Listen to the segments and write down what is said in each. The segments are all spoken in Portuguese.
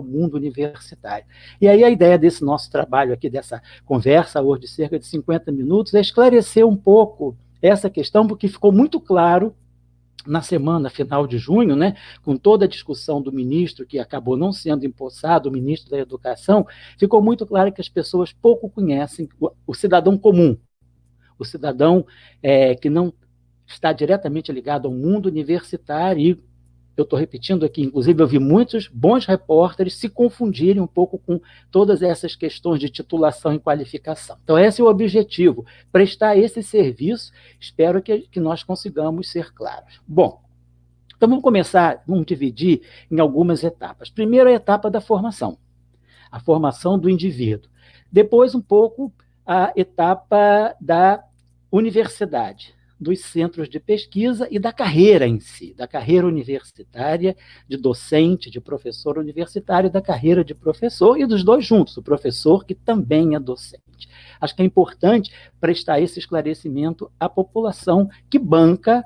mundo universitário. E aí a ideia desse nosso trabalho aqui, dessa conversa hoje de cerca de 50 minutos, é esclarecer um pouco essa questão, porque ficou muito claro na semana final de junho, né, com toda a discussão do ministro, que acabou não sendo empossado, o ministro da Educação, ficou muito claro que as pessoas pouco conhecem o cidadão comum, o cidadão que não está diretamente ligado ao mundo universitário. E eu estou repetindo aqui, inclusive eu vi muitos bons repórteres se confundirem um pouco com todas essas questões de titulação e qualificação. Então esse é o objetivo, prestar esse serviço, espero que nós consigamos ser claros. Bom, então vamos começar, vamos dividir em algumas etapas. Primeiro a etapa da formação, a formação do indivíduo. Depois um pouco a etapa da universidade, dos centros de pesquisa e da carreira em si, da carreira universitária, de docente, de professor universitário, da carreira de professor e dos dois juntos, o professor que também é docente. Acho que é importante prestar esse esclarecimento à população que banca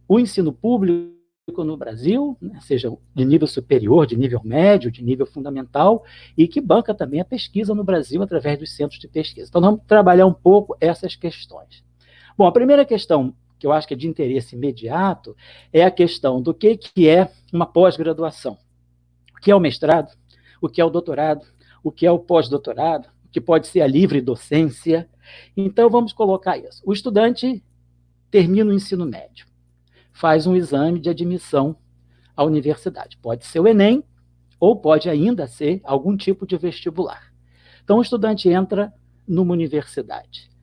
o ensino público no Brasil, né, seja de nível superior, de nível médio, de nível fundamental, e que banca também a pesquisa no Brasil através dos centros de pesquisa. Então, vamos trabalhar um pouco essas questões. Bom, a primeira questão que eu acho que é de interesse imediato é a questão do que é uma pós-graduação. O que é o mestrado, o que é o doutorado, o que é o pós-doutorado, o que pode ser a livre docência. Então, vamos colocar isso. O estudante termina o ensino médio, faz um exame de admissão à universidade. Pode ser o Enem ou pode ainda ser algum tipo de vestibular. Então, o estudante entra numa universidade.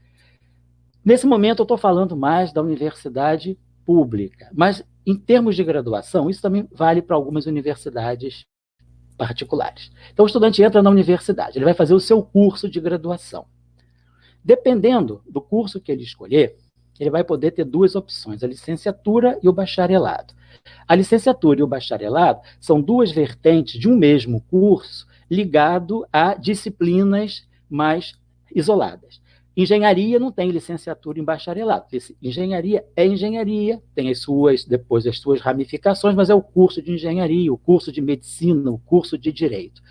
Nesse momento, eu estou falando mais da universidade pública, mas em termos de graduação, isso também vale para algumas universidades particulares. Então, o estudante entra na universidade, ele vai fazer o seu curso de graduação. Dependendo do curso que ele escolher, ele vai poder ter duas opções, a licenciatura e o bacharelado. A licenciatura e o bacharelado são duas vertentes de um mesmo curso ligado a disciplinas mais isoladas. Engenharia não tem licenciatura em bacharelado. Engenharia é engenharia, tem depois as suas ramificações, mas é o curso de engenharia, o curso de medicina, o curso de direito.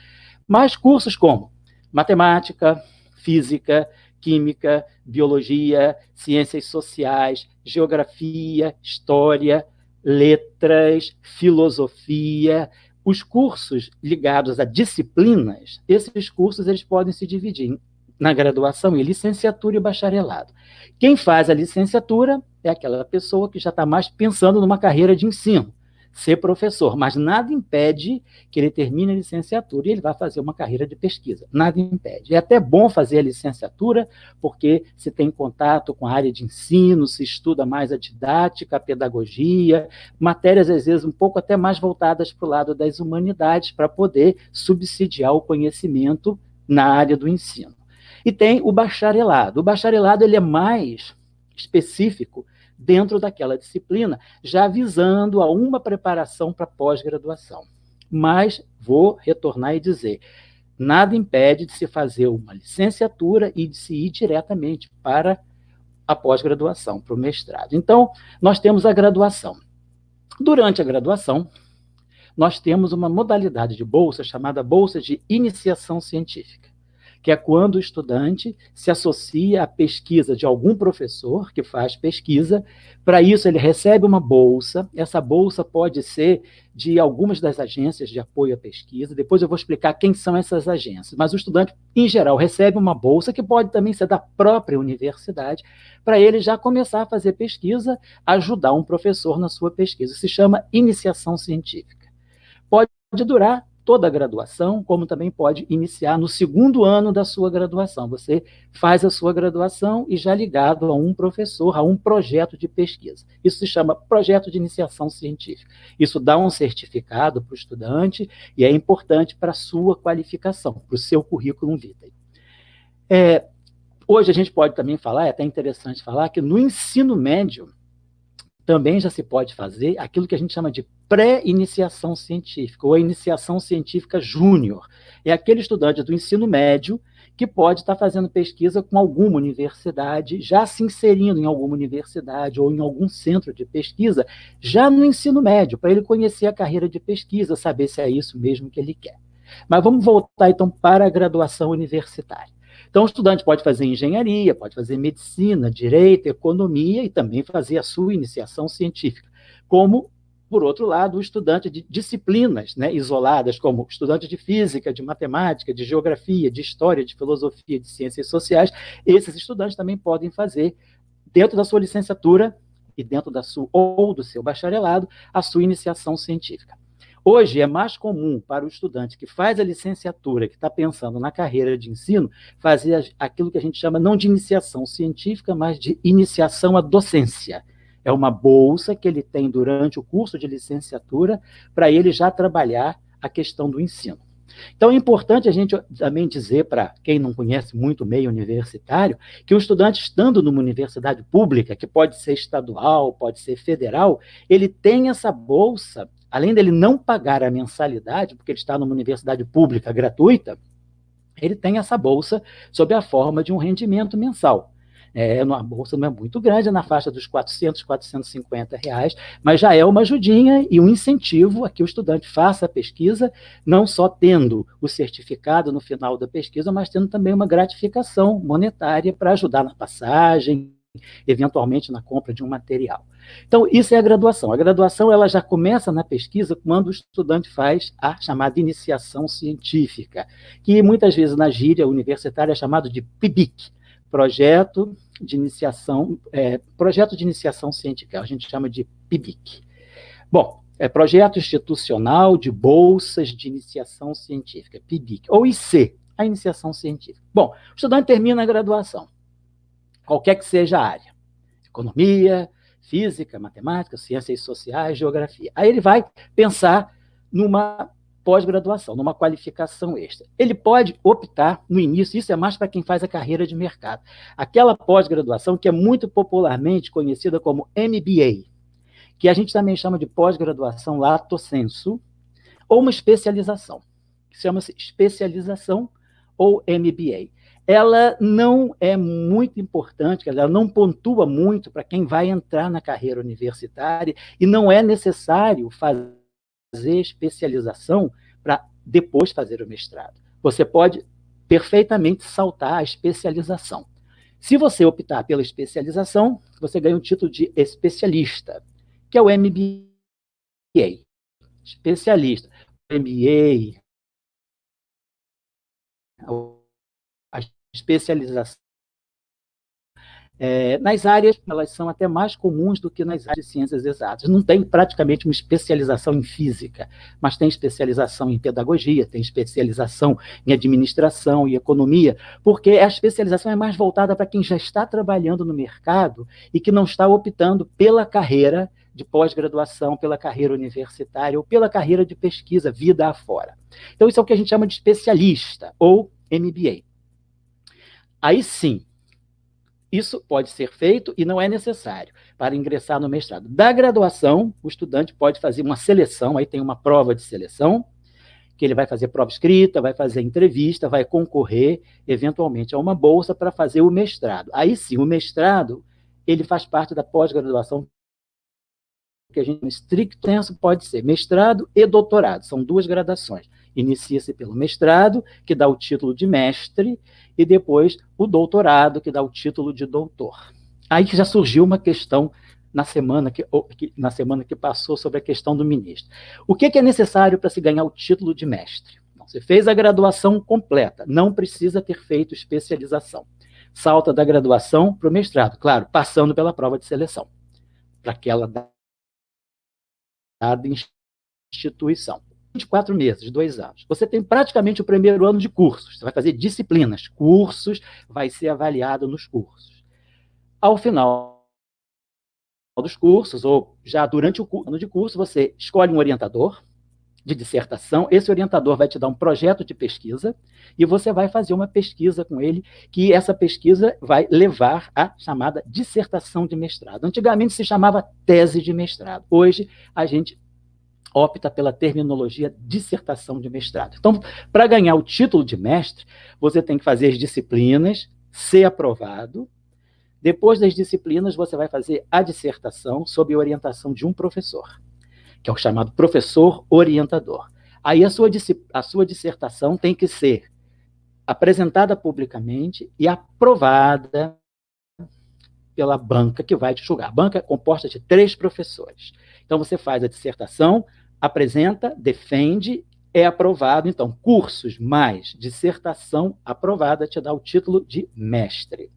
Mas cursos como matemática, física, química, biologia, ciências sociais, geografia, história, letras, filosofia, os cursos ligados a disciplinas, esses cursos eles podem se dividir na graduação em licenciatura e bacharelado. Quem faz a licenciatura é aquela pessoa que já está mais pensando numa carreira de ensino, ser professor, mas nada impede que ele termine a licenciatura e ele vá fazer uma carreira de pesquisa. Nada impede. É até bom fazer a licenciatura, porque se tem contato com a área de ensino, se estuda mais a didática, a pedagogia, matérias, às vezes, um pouco até mais voltadas para o lado das humanidades, para poder subsidiar o conhecimento na área do ensino. E tem o bacharelado. O bacharelado ele é mais específico dentro daquela disciplina, já visando a uma preparação para pós-graduação. Mas vou retornar e dizer, nada impede de se fazer uma licenciatura e de se ir diretamente para a pós-graduação, para o mestrado. Então, nós temos a graduação. Durante a graduação, nós temos uma modalidade de bolsa chamada bolsa de iniciação científica, que é quando o estudante se associa à pesquisa de algum professor que faz pesquisa. Para isso, ele recebe uma bolsa. Essa bolsa pode ser de algumas das agências de apoio à pesquisa. Depois eu vou explicar quem são essas agências. Mas o estudante, em geral, recebe uma bolsa, que pode também ser da própria universidade, para ele já começar a fazer pesquisa, ajudar um professor na sua pesquisa. Isso se chama iniciação científica. Pode durar toda a graduação, como também pode iniciar no segundo ano da sua graduação. Você faz a sua graduação e já ligado a um professor, a um projeto de pesquisa. Isso se chama projeto de iniciação científica. Isso dá um certificado para o estudante e é importante para a sua qualificação, para o seu currículo vitae. Hoje a gente pode também falar, é até interessante falar, que no ensino médio também já se pode fazer aquilo que a gente chama de pré-iniciação científica, ou a iniciação científica júnior. É aquele estudante do ensino médio que pode estar fazendo pesquisa com alguma universidade, já se inserindo em alguma universidade ou em algum centro de pesquisa, já no ensino médio, para ele conhecer a carreira de pesquisa, saber se é isso mesmo que ele quer. Mas vamos voltar, então, para a graduação universitária. Então, o estudante pode fazer engenharia, pode fazer medicina, direito, economia e também fazer a sua iniciação científica. Como, por outro lado, o estudante de disciplinas, né, isoladas, como estudante de física, de matemática, de geografia, de história, de filosofia, de ciências sociais, esses estudantes também podem fazer, dentro da sua licenciatura e dentro da sua, ou do seu bacharelado, a sua iniciação científica. Hoje é mais comum para o estudante que faz a licenciatura, que está pensando na carreira de ensino, fazer aquilo que a gente chama não de iniciação científica, mas de iniciação à docência. É uma bolsa que ele tem durante o curso de licenciatura para ele já trabalhar a questão do ensino. Então, é importante a gente também dizer, para quem não conhece muito o meio universitário, que o estudante, estando numa universidade pública, que pode ser estadual, pode ser federal, ele tem essa bolsa, além dele não pagar a mensalidade, porque ele está numa universidade pública gratuita, ele tem essa bolsa sob a forma de um rendimento mensal. Uma bolsa não é muito grande, é na faixa dos R$ 450 reais, mas já é uma ajudinha e um incentivo a que o estudante faça a pesquisa, não só tendo o certificado no final da pesquisa, mas tendo também uma gratificação monetária para ajudar na passagem, eventualmente na compra de um material. Então, isso é a graduação. A graduação ela já começa na pesquisa quando o estudante faz a chamada iniciação científica, que muitas vezes na gíria universitária é chamado de PIBIC, projeto de iniciação científica, a gente chama de PIBIC. Bom, é projeto institucional de bolsas de iniciação científica, PIBIC, ou IC, a iniciação científica. Bom, o estudante termina a graduação, qualquer que seja a área, economia, física, matemática, ciências sociais, geografia. Aí ele vai pensar numa pós-graduação, numa qualificação extra. Ele pode optar no início, isso é mais para quem faz a carreira de mercado, aquela pós-graduação que é muito popularmente conhecida como MBA, que a gente também chama de pós-graduação lato sensu, ou uma especialização, que chama-se especialização ou MBA. Ela não é muito importante, ela não pontua muito para quem vai entrar na carreira universitária e não é necessário fazer especialização para depois fazer o mestrado. Você pode perfeitamente saltar a especialização. Se você optar pela especialização, você ganha o título de especialista, que é o MBA. Especialista. O MBA, a especialização. Nas áreas, elas são até mais comuns do que nas áreas de ciências exatas. Não tem praticamente uma especialização em física, mas tem especialização em pedagogia, tem especialização em administração e economia, porque a especialização é mais voltada para quem já está trabalhando no mercado e que não está optando pela carreira de pós-graduação, pela carreira universitária ou pela carreira de pesquisa, vida afora. Então, isso é o que a gente chama de especialista, ou MBA. Aí sim, isso pode ser feito e não é necessário para ingressar no mestrado. Da graduação, o estudante pode fazer uma seleção, aí tem uma prova de seleção, que ele vai fazer prova escrita, vai fazer entrevista, vai concorrer, eventualmente, a uma bolsa para fazer o mestrado. Aí sim, o mestrado, ele faz parte da pós-graduação, que a gente, no estricto senso, pode ser mestrado e doutorado, são duas gradações. Inicia-se pelo mestrado, que dá o título de mestre, e depois o doutorado, que dá o título de doutor. Aí que já surgiu uma questão na semana que passou sobre a questão do ministro. O que é necessário para se ganhar o título de mestre? Bom, você fez a graduação completa, não precisa ter feito especialização. Salta da graduação para o mestrado, claro, passando pela prova de seleção, para aquela dada instituição. 24 meses, 2 anos. Você tem praticamente o primeiro ano de cursos. Você vai fazer disciplinas, cursos, vai ser avaliado nos cursos. Ao final dos cursos, ou já durante o ano de curso, você escolhe um orientador de dissertação. Esse orientador vai te dar um projeto de pesquisa e você vai fazer uma pesquisa com ele, que essa pesquisa vai levar à chamada dissertação de mestrado. Antigamente se chamava tese de mestrado. Hoje, a gente opta pela terminologia dissertação de mestrado. Então, para ganhar o título de mestre, você tem que fazer as disciplinas, ser aprovado. Depois das disciplinas, você vai fazer a dissertação sob orientação de um professor, que é o chamado professor orientador. Aí a sua dissertação tem que ser apresentada publicamente e aprovada pela banca que vai te julgar. A banca é composta de 3 professores. Então, você faz a dissertação, apresenta, defende, é aprovado. Então, cursos mais dissertação aprovada te dá o título de mestre.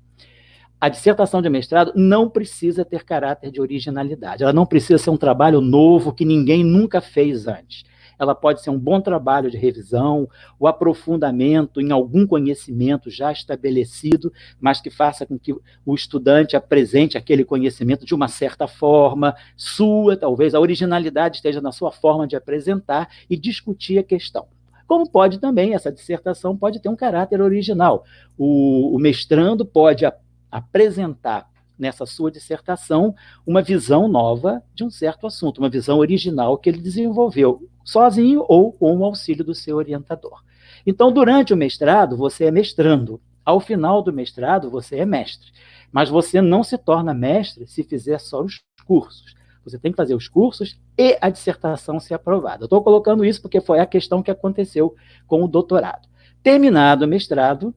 A dissertação de mestrado não precisa ter caráter de originalidade. Ela não precisa ser um trabalho novo que ninguém nunca fez antes. Ela pode ser um bom trabalho de revisão, o aprofundamento em algum conhecimento já estabelecido, mas que faça com que o estudante apresente aquele conhecimento de uma certa forma sua, talvez a originalidade esteja na sua forma de apresentar e discutir a questão. Como pode também, essa dissertação pode ter um caráter original. O mestrando pode apresentar nessa sua dissertação uma visão nova de um certo assunto, uma visão original que ele desenvolveu sozinho ou com o auxílio do seu orientador. Então, durante o mestrado, você é mestrando. Ao final do mestrado, você é mestre. Mas você não se torna mestre se fizer só os cursos. Você tem que fazer os cursos e a dissertação ser aprovada. Eu estou colocando isso porque foi a questão que aconteceu com o doutorado. Terminado o mestrado,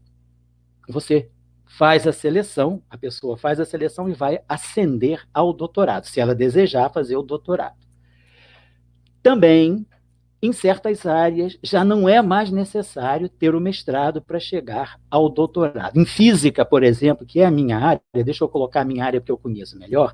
você faz a seleção, a pessoa faz a seleção e vai ascender ao doutorado, se ela desejar fazer o doutorado. Também, em certas áreas, já não é mais necessário ter o mestrado para chegar ao doutorado. Em física, por exemplo, que é a minha área, deixa eu colocar a minha área porque eu conheço melhor,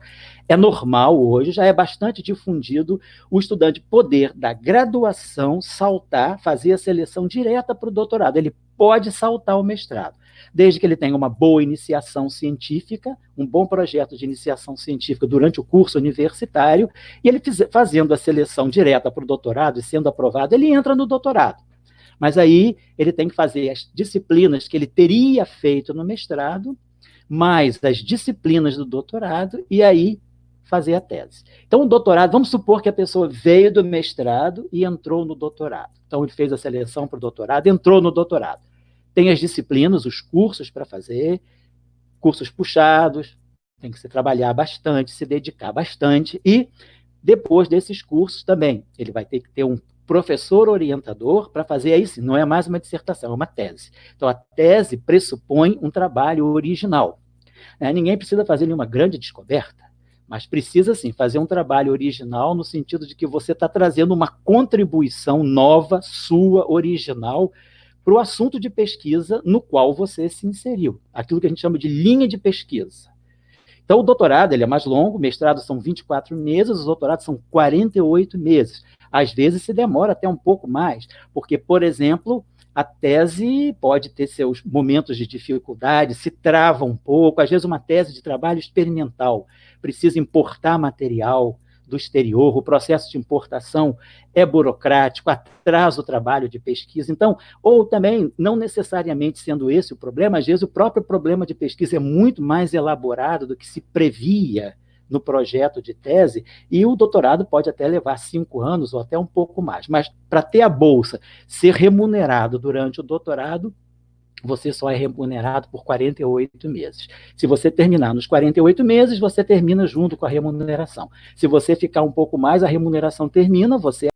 é normal hoje, já é bastante difundido o estudante poder da graduação saltar, fazer a seleção direta para o doutorado. Ele pode saltar o mestrado, desde que ele tenha uma boa iniciação científica, um bom projeto de iniciação científica durante o curso universitário, e ele fazendo a seleção direta para o doutorado e sendo aprovado, ele entra no doutorado. Mas aí ele tem que fazer as disciplinas que ele teria feito no mestrado, mais as disciplinas do doutorado, e aí fazer a tese. Então, o doutorado, vamos supor que a pessoa veio do mestrado e entrou no doutorado. Então, ele fez a seleção para o doutorado, entrou no doutorado. Tem as disciplinas, os cursos para fazer, cursos puxados, tem que se trabalhar bastante, se dedicar bastante, e depois desses cursos também, ele vai ter que ter um professor orientador para fazer aí sim, não é mais uma dissertação, é uma tese. Então, a tese pressupõe um trabalho original. Ninguém precisa fazer nenhuma grande descoberta, mas precisa, sim, fazer um trabalho original no sentido de que você está trazendo uma contribuição nova, sua, original, para o assunto de pesquisa no qual você se inseriu, aquilo que a gente chama de linha de pesquisa. Então, o doutorado ele é mais longo, o mestrado são 24 meses, os doutorados são 48 meses. Às vezes se demora até um pouco mais, porque, por exemplo, a tese pode ter seus momentos de dificuldade, se trava um pouco, às vezes uma tese de trabalho experimental, precisa importar material do exterior, o processo de importação é burocrático, atrasa o trabalho de pesquisa. Então, ou também, não necessariamente sendo esse o problema, às vezes o próprio problema de pesquisa é muito mais elaborado do que se previa no projeto de tese, e o doutorado pode até levar 5 anos ou até um pouco mais. Mas para ter a bolsa, ser remunerado durante o doutorado, você só é remunerado por 48 meses. Se você terminar nos 48 meses, você termina junto com a remuneração. Se você ficar um pouco mais, a remuneração termina, você